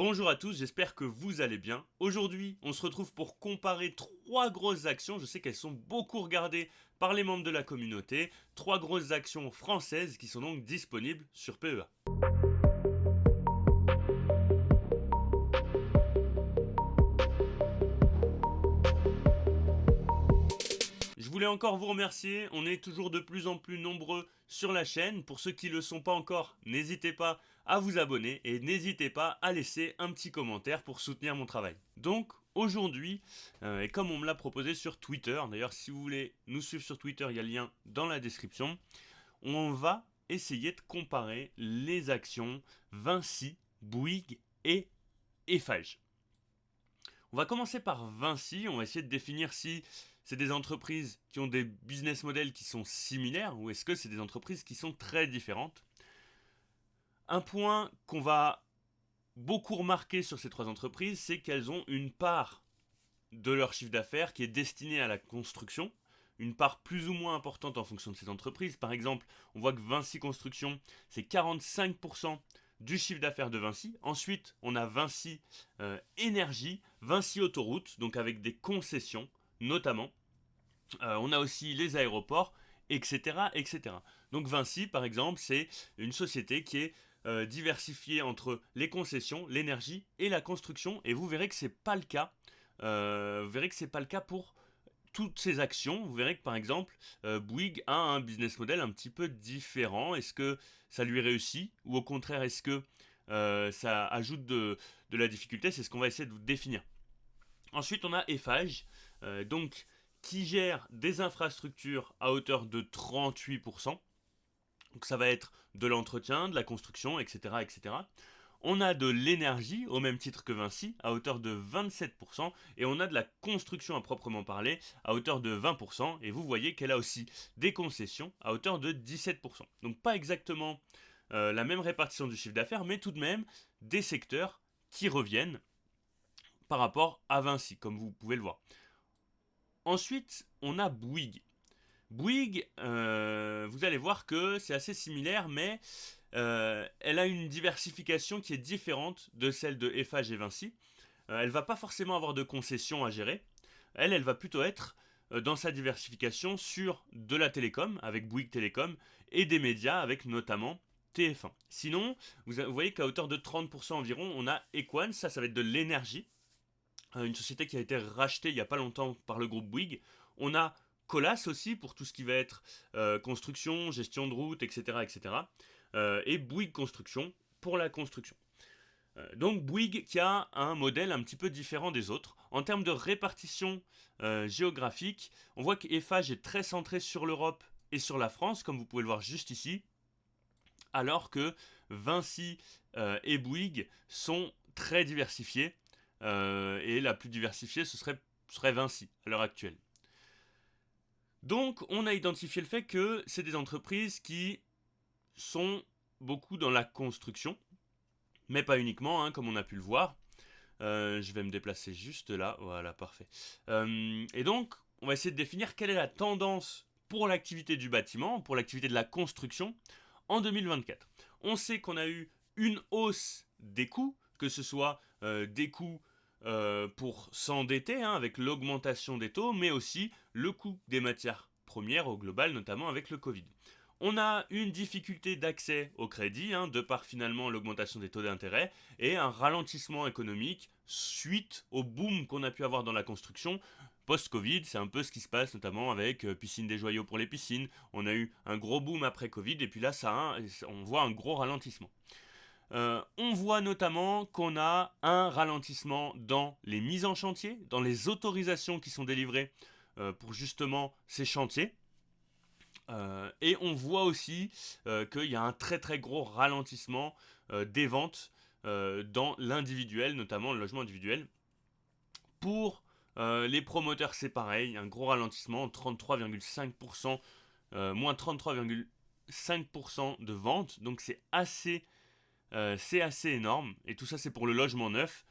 Bonjour à tous, j'espère que vous allez bien. Aujourd'hui, on se retrouve pour comparer trois grosses actions. Je sais qu'elles sont beaucoup regardées par les membres de la communauté. Trois grosses actions françaises qui sont donc disponibles sur PEA. Je voulais encore vous remercier, on est toujours de plus en plus nombreux sur la chaîne. Pour ceux qui ne le sont pas encore, n'hésitez pas à vous abonner et n'hésitez pas à laisser un petit commentaire pour soutenir mon travail. Donc aujourd'hui, et comme on me l'a proposé sur Twitter, d'ailleurs si vous voulez nous suivre sur Twitter, il y a le lien dans la description, on va essayer de comparer les actions Vinci, Bouygues et Eiffage. On va commencer par Vinci, on va essayer de définir si c'est des entreprises qui ont des business models qui sont similaires ou est-ce que c'est des entreprises qui sont très différentes. Un point qu'on va beaucoup remarquer sur ces trois entreprises, c'est qu'elles ont une part de leur chiffre d'affaires qui est destinée à la construction, une part plus ou moins importante en fonction de ces entreprises. Par exemple, on voit que Vinci Construction, c'est 45% du chiffre d'affaires de Vinci. Ensuite, on a Vinci Énergie, Vinci Autoroute, donc avec des concessions notamment. On a aussi les aéroports, etc., etc. Donc Vinci, par exemple, c'est une société qui est diversifiée entre les concessions, l'énergie et la construction. Et vous verrez que c'est pas le cas. Vous verrez que c'est pas le cas pour toutes ces actions. Vous verrez que par exemple, Bouygues a un business model un petit peu différent. Est-ce que ça lui réussit ou au contraire, est-ce que ça ajoute de la difficulté? C'est ce qu'on va essayer de vous définir. Ensuite, on a Eiffage, donc qui gère des infrastructures à hauteur de 38%. Donc ça va être de l'entretien, de la construction, etc., etc. On a de l'énergie, au même titre que Vinci, à hauteur de 27%, et on a de la construction à proprement parler, à hauteur de 20%, et vous voyez qu'elle a aussi des concessions à hauteur de 17%. Donc pas exactement la même répartition du chiffre d'affaires, mais tout de même des secteurs qui reviennent par rapport à Vinci, comme vous pouvez le voir. Ensuite, on a Bouygues. Bouygues, vous allez voir que c'est assez similaire, mais elle a une diversification qui est différente de celle de Eiffage et Vinci. Elle va pas forcément avoir de concessions à gérer. Elle va plutôt être dans sa diversification sur de la télécom, avec Bouygues Télécom, et des médias, avec notamment TF1. Sinon, vous voyez qu'à hauteur de 30% environ, on a Equans, ça va être de l'énergie, une société qui a été rachetée il n'y a pas longtemps par le groupe Bouygues. On a Colas aussi pour tout ce qui va être construction, gestion de route, etc. etc. Et Bouygues Construction pour la construction. Donc Bouygues qui a un modèle un petit peu différent des autres. En termes de répartition géographique, on voit qu'Eiffage est très centré sur l'Europe et sur la France, comme vous pouvez le voir juste ici, alors que Vinci et Bouygues sont très diversifiés. Et la plus diversifiée, ce serait Vinci à l'heure actuelle. Donc, on a identifié le fait que c'est des entreprises qui sont beaucoup dans la construction, mais pas uniquement, hein, comme on a pu le voir. Je vais me déplacer juste là, voilà, parfait. Et donc, on va essayer de définir quelle est la tendance pour l'activité du bâtiment, pour l'activité de la construction en 2024. On sait qu'on a eu une hausse des coûts, que ce soit des coûts pour s'endetter avec l'augmentation des taux, mais aussi le coût des matières premières au global, notamment avec le Covid. On a une difficulté d'accès au crédit, de par finalement l'augmentation des taux d'intérêt, et un ralentissement économique suite au boom qu'on a pu avoir dans la construction. Post-Covid, c'est un peu ce qui se passe notamment avec Piscine des Joyaux pour les piscines. On a eu un gros boom après Covid, et puis là, on voit un gros ralentissement. On voit notamment qu'on a un ralentissement dans les mises en chantier, dans les autorisations qui sont délivrées pour justement ces chantiers. Et on voit aussi qu'il y a un très très gros ralentissement des ventes dans l'individuel, notamment le logement individuel. Pour les promoteurs, c'est pareil, un gros ralentissement, 33,5%, moins 33,5% de ventes, donc c'est assez énorme, et tout ça c'est pour le logement neuf,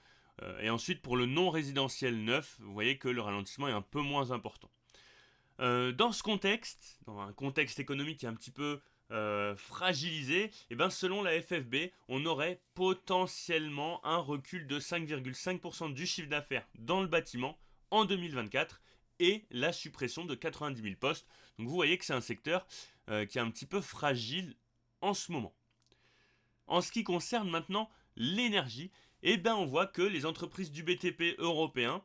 et ensuite pour le non résidentiel neuf, vous voyez que le ralentissement est un peu moins important. Dans ce contexte, dans un contexte économique qui est un petit peu fragilisé, et ben selon la FFB, on aurait potentiellement un recul de 5,5% du chiffre d'affaires dans le bâtiment en 2024 et la suppression de 90 000 postes. Donc vous voyez que c'est un secteur qui est un petit peu fragile en ce moment. En ce qui concerne maintenant l'énergie, eh ben on voit que les entreprises du BTP européen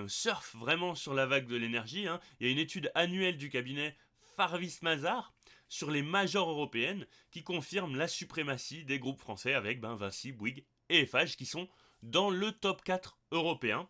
surfent vraiment sur la vague de l'énergie, hein. Il y a une étude annuelle du cabinet Farvis Mazars sur les majors européennes qui confirme la suprématie des groupes français avec Vinci, Bouygues et Eiffage qui sont dans le top 4 européen.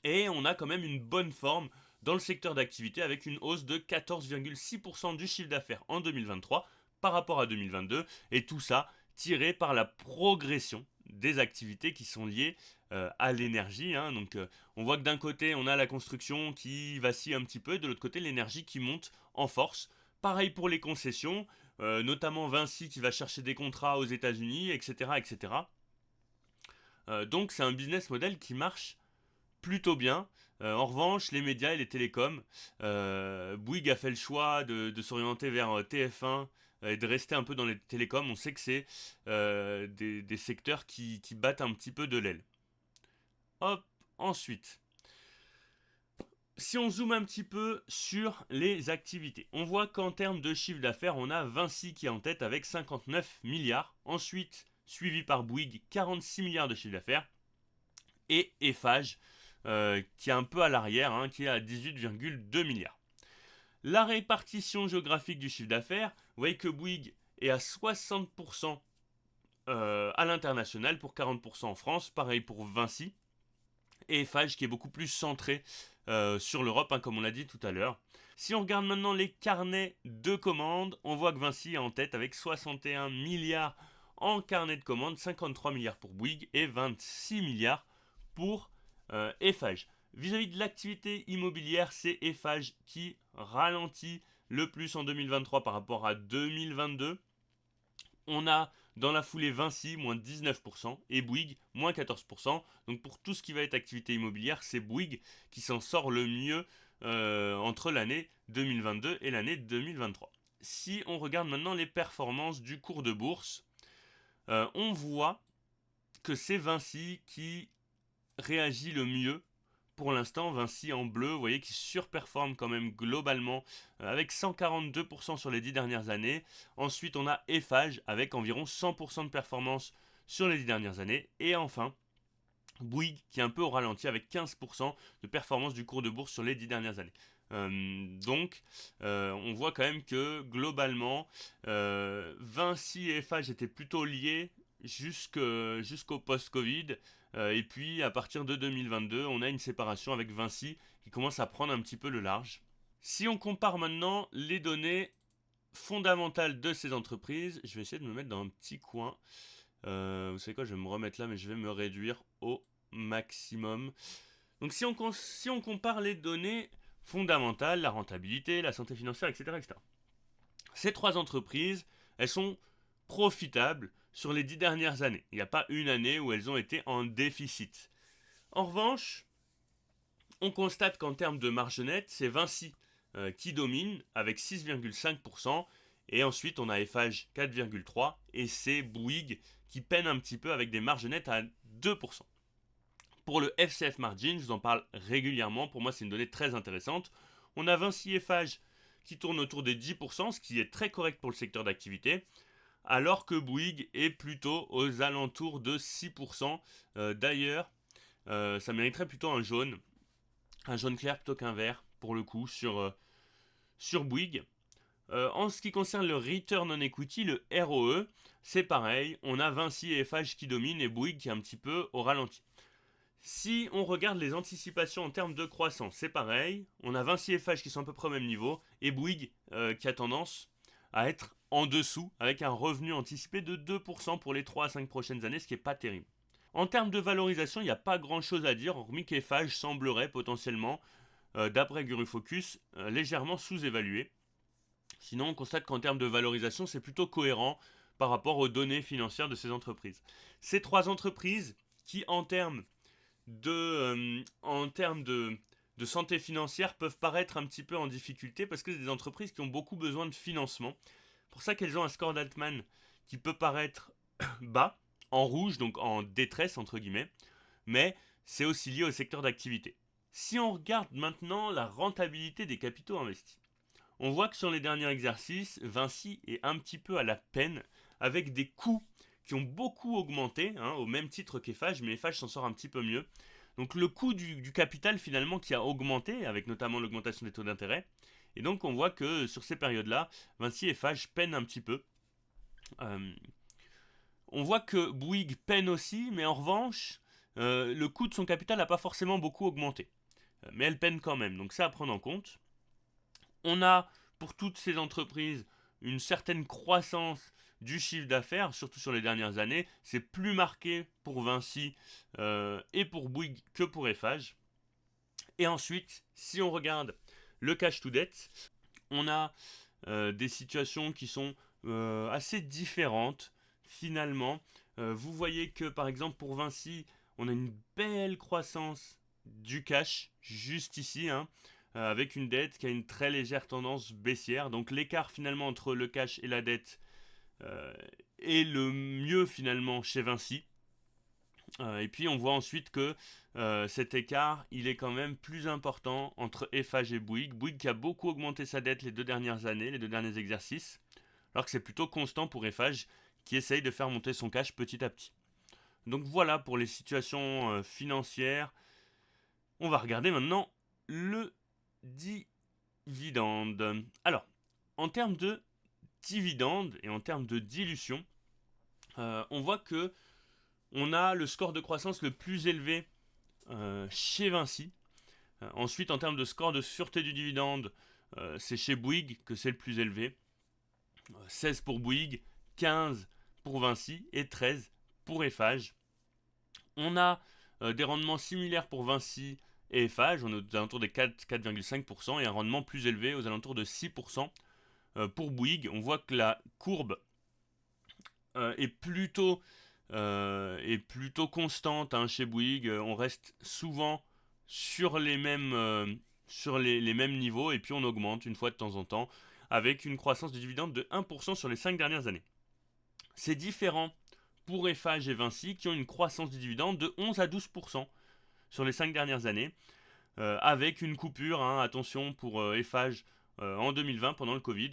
Et on a quand même une bonne forme dans le secteur d'activité avec une hausse de 14,6% du chiffre d'affaires en 2023 par rapport à 2022. Et tout ça tiré par la progression des activités qui sont liées à l'énergie, hein. Donc on voit que d'un côté on a la construction qui vacille un petit peu, et de l'autre côté l'énergie qui monte en force. Pareil pour les concessions, notamment Vinci qui va chercher des contrats aux États-Unis, etc. etc. Donc c'est un business model qui marche plutôt bien. En revanche, les médias et les télécoms, Bouygues a fait le choix de s'orienter vers TF1 et de rester un peu dans les télécoms. On sait que c'est des secteurs qui battent un petit peu de l'aile. Hop, ensuite, si on zoome un petit peu sur les activités, on voit qu'en termes de chiffre d'affaires, on a Vinci qui est en tête avec 59 milliards. Ensuite, suivi par Bouygues, 46 milliards de chiffre d'affaires. Et Eiffage, qui est un peu à l'arrière, hein, qui est à 18,2 milliards. La répartition géographique du chiffre d'affaires, vous voyez que Bouygues est à 60% à l'international pour 40% en France, pareil pour Vinci, et Eiffage qui est beaucoup plus centré sur l'Europe, hein, comme on l'a dit tout à l'heure. Si on regarde maintenant les carnets de commandes, on voit que Vinci est en tête avec 61 milliards en carnet de commandes, 53 milliards pour Bouygues et 26 milliards pour Eiffage. Vis-à-vis de l'activité immobilière, c'est Eiffage qui ralentit le plus en 2023 par rapport à 2022. On a dans la foulée Vinci, moins 19%, et Bouygues, moins 14%. Donc pour tout ce qui va être activité immobilière, c'est Bouygues qui s'en sort le mieux entre l'année 2022 et l'année 2023. Si on regarde maintenant les performances du cours de bourse, on voit que c'est Vinci qui réagit le mieux. Pour l'instant, Vinci en bleu, vous voyez qu'il surperforme quand même globalement avec 142% sur les 10 dernières années. Ensuite, on a Eiffage avec environ 100% de performance sur les 10 dernières années. Et enfin, Bouygues qui est un peu au ralenti avec 15% de performance du cours de bourse sur les 10 dernières années. Donc, on voit quand même que globalement, Vinci et Eiffage étaient plutôt liés jusqu'au post-Covid. Et puis à partir de 2022, on a une séparation avec Vinci qui commence à prendre un petit peu le large. Si on compare maintenant les données fondamentales de ces entreprises, je vais essayer de me mettre dans un petit coin. Vous savez quoi, je vais me remettre là, mais je vais me réduire au maximum. Donc si on compare les données fondamentales, la rentabilité, la santé financière, etc., etc. Ces trois entreprises, elles sont profitables sur les 10 dernières années. Il n'y a pas une année où elles ont été en déficit. En revanche, on constate qu'en termes de marge nette, c'est Vinci qui domine avec 6,5%. Et ensuite, on a Eiffage 4,3%. Et c'est Bouygues qui peine un petit peu avec des marges nettes à 2%. Pour le FCF margin, je vous en parle régulièrement. Pour moi, c'est une donnée très intéressante. On a Vinci Eiffage qui tourne autour des 10%, ce qui est très correct pour le secteur d'activité, alors que Bouygues est plutôt aux alentours de 6%. D'ailleurs, ça mériterait plutôt un jaune clair plutôt qu'un vert, pour le coup, sur Bouygues. En ce qui concerne le Return on Equity, le ROE, c'est pareil, on a Vinci et Eiffage qui dominent et Bouygues qui est un petit peu au ralenti. Si on regarde les anticipations en termes de croissance, c'est pareil, on a Vinci et Eiffage qui sont à peu près au même niveau, et Bouygues qui a tendance à être en dessous, avec un revenu anticipé de 2% pour les 3 à 5 prochaines années, ce qui n'est pas terrible. En termes de valorisation, il n'y a pas grand chose à dire, hormis qu'Eiffage semblerait potentiellement, d'après Gurufocus, légèrement sous-évalué. Sinon, on constate qu'en termes de valorisation, c'est plutôt cohérent par rapport aux données financières de ces entreprises. Ces trois entreprises qui, en termes de santé financière, peuvent paraître un petit peu en difficulté parce que c'est des entreprises qui ont beaucoup besoin de financement. Le pour ça qu'elles ont un score d'Altman qui peut paraître bas, en rouge, donc en détresse entre guillemets, mais c'est aussi lié au secteur d'activité. Si on regarde maintenant la rentabilité des capitaux investis, on voit que sur les derniers exercices, Vinci est un petit peu à la peine avec des coûts qui ont beaucoup augmenté, au même titre qu'Eiffage, mais Eiffage s'en sort un petit peu mieux. Donc le coût du capital finalement qui a augmenté, avec notamment l'augmentation des taux d'intérêt. Et donc on voit que sur ces périodes-là, Vinci et Eiffage peinent un petit peu. On voit que Bouygues peine aussi, mais en revanche, le coût de son capital n'a pas forcément beaucoup augmenté. Mais elle peine quand même, donc ça à prendre en compte. On a pour toutes ces entreprises une certaine croissance du chiffre d'affaires, surtout sur les dernières années. C'est plus marqué pour Vinci et pour Bouygues que pour Eiffage. Et ensuite, si on regarde le cash to debt, on a des situations qui sont assez différentes finalement. Vous voyez que par exemple pour Vinci, on a une belle croissance du cash juste ici, avec une dette qui a une très légère tendance baissière. Donc l'écart finalement entre le cash et la dette est le mieux finalement chez Vinci. Et puis on voit ensuite que cet écart, il est quand même plus important entre Eiffage et Bouygues. Bouygues qui a beaucoup augmenté sa dette les 2 dernières années, les 2 derniers exercices, alors que c'est plutôt constant pour Eiffage qui essaye de faire monter son cash petit à petit. Donc voilà pour les situations financières. On va regarder maintenant le dividende. Alors, en termes de dividende et en termes de dilution, on voit que on a le score de croissance le plus élevé chez Vinci. Ensuite, en termes de score de sûreté du dividende, c'est chez Bouygues que c'est le plus élevé. 16 pour Bouygues, 15 pour Vinci et 13 pour Eiffage. On a des rendements similaires pour Vinci et Eiffage, on est aux alentours des 4,5% et un rendement plus élevé aux alentours de 6%. Pour Bouygues, on voit que la courbe est plutôt constante chez Bouygues. On reste souvent sur les mêmes, les mêmes niveaux et puis on augmente une fois de temps en temps avec une croissance du dividende de 1% sur les 5 dernières années. C'est différent pour Eiffage et Vinci qui ont une croissance du dividende de 11 à 12% sur les 5 dernières années, avec une coupure, attention pour Eiffage en 2020 pendant le Covid,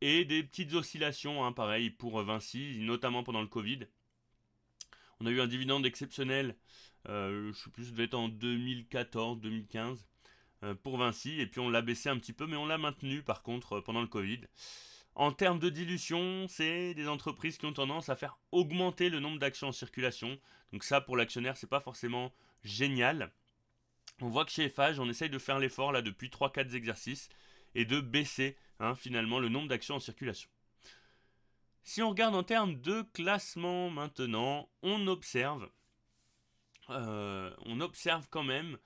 et des petites oscillations, pareil pour Vinci, notamment pendant le Covid. On a eu un dividende exceptionnel, je ne sais plus, ça devait être en 2014-2015 pour Vinci, et puis on l'a baissé un petit peu, mais on l'a maintenu par contre pendant le Covid. En termes de dilution, c'est des entreprises qui ont tendance à faire augmenter le nombre d'actions en circulation. Donc ça, pour l'actionnaire, c'est pas forcément génial. On voit que chez Eiffage, on essaye de faire l'effort là depuis 3-4 exercices et de baisser finalement le nombre d'actions en circulation. Si on regarde en termes de classement maintenant, on observe quand même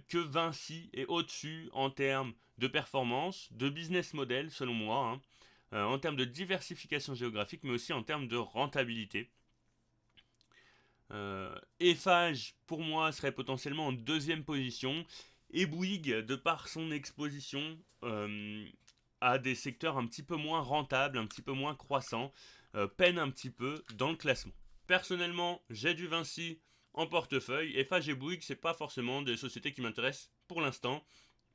que Vinci est au-dessus en termes de performance, de business model selon moi, en termes de diversification géographique, mais aussi en termes de rentabilité. Eiffage, pour moi, serait potentiellement en deuxième position, et Bouygues, de par son exposition à des secteurs un petit peu moins rentables, un petit peu moins croissants, peine un petit peu dans le classement. Personnellement, j'ai du Vinci en portefeuille. Eiffage et Bouygues, c'est pas forcément des sociétés qui m'intéressent pour l'instant.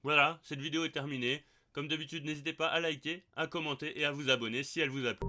Voilà, cette vidéo est terminée. Comme d'habitude, n'hésitez pas à liker, à commenter et à vous abonner si elle vous a plu.